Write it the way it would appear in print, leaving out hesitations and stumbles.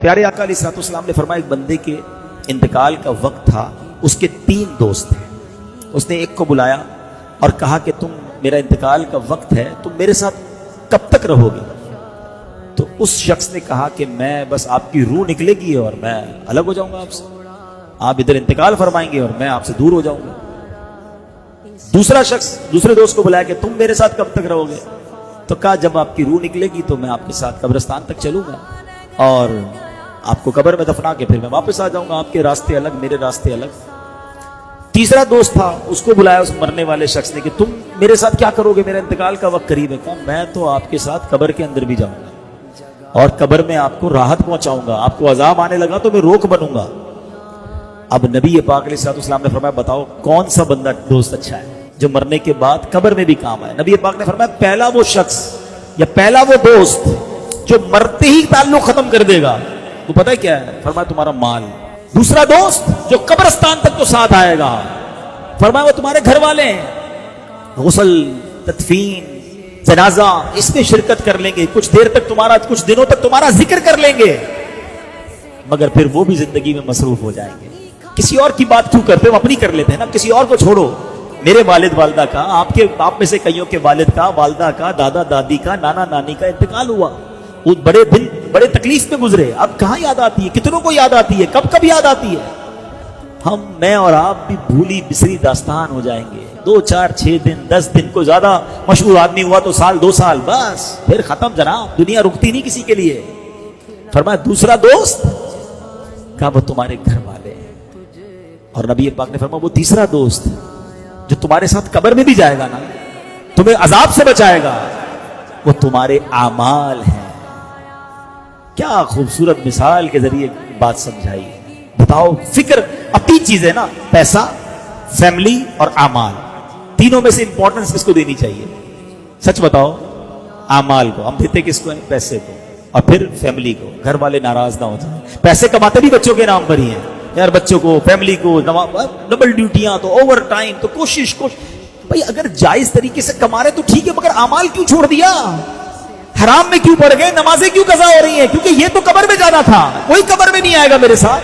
پیارے آقا علیہ السلام نے فرمایا ایک بندے کے انتقال کا وقت تھا، اس کے 3 دوست تھے۔ اس نے ایک کو بلایا اور کہا کہ تم میرا انتقال کا وقت ہے، تم میرے ساتھ کب تک رہو گے؟ تو اس شخص نے کہا کہ میں بس آپ کی روح نکلے گی اور میں الگ ہو جاؤں گا آپ سے، آپ ادھر انتقال فرمائیں گے اور میں آپ سے دور ہو جاؤں گا۔ دوسرا شخص دوسرے دوست کو بلایا کہ تم میرے ساتھ کب تک رہو گے؟ تو کہا جب آپ کی روح نکلے گی تو میں آپ کے ساتھ قبرستان تک چلوں گا اور آپ کو قبر میں دفنا کے پھر میں واپس آ جاؤں گا، آپ کے راستے الگ میرے راستے الگ۔ تیسرا دوست تھا، اس کو بلایا اس مرنے والے شخص نے کہ تم میرے ساتھ کیا کرو گے؟ میرا انتقال کا وقت قریب ہے۔ کہا میں تو آپ کے ساتھ قبر کے اندر بھی جاؤں گا اور قبر میں آپ کو راحت پہنچاؤں گا، آپ کو عذاب آنے لگا تو میں روک بنوں گا۔ اب نبی پاک علیہ السلام نے فرمایا بتاؤ کون سا بندہ دوست اچھا ہے جو مرنے کے بعد قبر میں بھی کام آئے؟ نبی پاک نے فرمایا پہلا وہ شخص یا پہلا وہ دوست جو مرتے ہی تعلق ختم کر دے گا، وہ پتہ ہے کیا ہے؟ فرمایا تمہارا مال۔ دوسرا دوست جو قبرستان تک تو ساتھ آئے گا، فرمایا وہ تمہارے گھر والے ہیں، غسل، تدفین، جنازہ اس میں شرکت کر لیں گے، کچھ دیر تک تمہارا، کچھ دنوں تک تمہارا ذکر کر لیں گے، مگر پھر وہ بھی زندگی میں مصروف ہو جائیں گے۔ کسی اور کی بات کیوں کرتے ہو؟ اپنی کر لیتے ہیں نا، کسی اور کو چھوڑو۔ میرے والد والدہ کا، آپ میں سے کئیوں کے والد کا، والدہ کا، دادا دادی کا، نانا نانی کا انتقال ہوا، وہ بڑے دن بڑے تکلیف میں گزرے، اب کہاں یاد آتی ہے؟ کتنوں کو یاد آتی ہے؟ کب یاد آتی ہے؟ میں اور آپ بھی بھولی بسری داستان ہو جائیں گے۔ 2 4 6 دن 10 دن کو زیادہ مشہور آدمی ہوا تو سال 2 سال، بس پھر ختم جناب، دنیا رکتی نہیں کسی کے لیے۔ فرمایا دوسرا دوست کہا وہ تمہارے گھر والے ہیں، اور نبی پاک نے فرمایا وہ تیسرا دوست جو تمہارے ساتھ قبر میں بھی جائے گا نا، تمہیں عذاب سے بچائے گا، وہ تمہارے اعمال ہیں۔ کیا خوبصورت مثال کے ذریعے بات سمجھائی۔ بتاؤ فکر، اب 3 چیزیں نا، پیسہ، فیملی اور اعمال، تینوں میں سے امپورٹنس کس کو دینی چاہیے؟ سچ بتاؤ۔ اعمال کو ہم دیتے کس کو ہیں؟ پیسے کو، اور پھر فیملی کو، گھر والے ناراض نہ ہو جائیں۔ پیسے کماتے بھی بچوں کے نام پر ہی ہیں یار، بچوں کو، فیملی کو، ڈبل ڈیوٹیاں تو اوور ٹائم تو کوشش بھائی اگر جائز طریقے سے کما رہے تو ٹھیک ہے، مگر اعمال کیوں چھوڑ دیا؟ حرام میں کیوں پڑ گئے؟ نمازیں کیوں قضا ہو رہی ہیں؟ کیونکہ یہ تو قبر میں جانا تھا، کوئی قبر میں نہیں آئے گا میرے ساتھ۔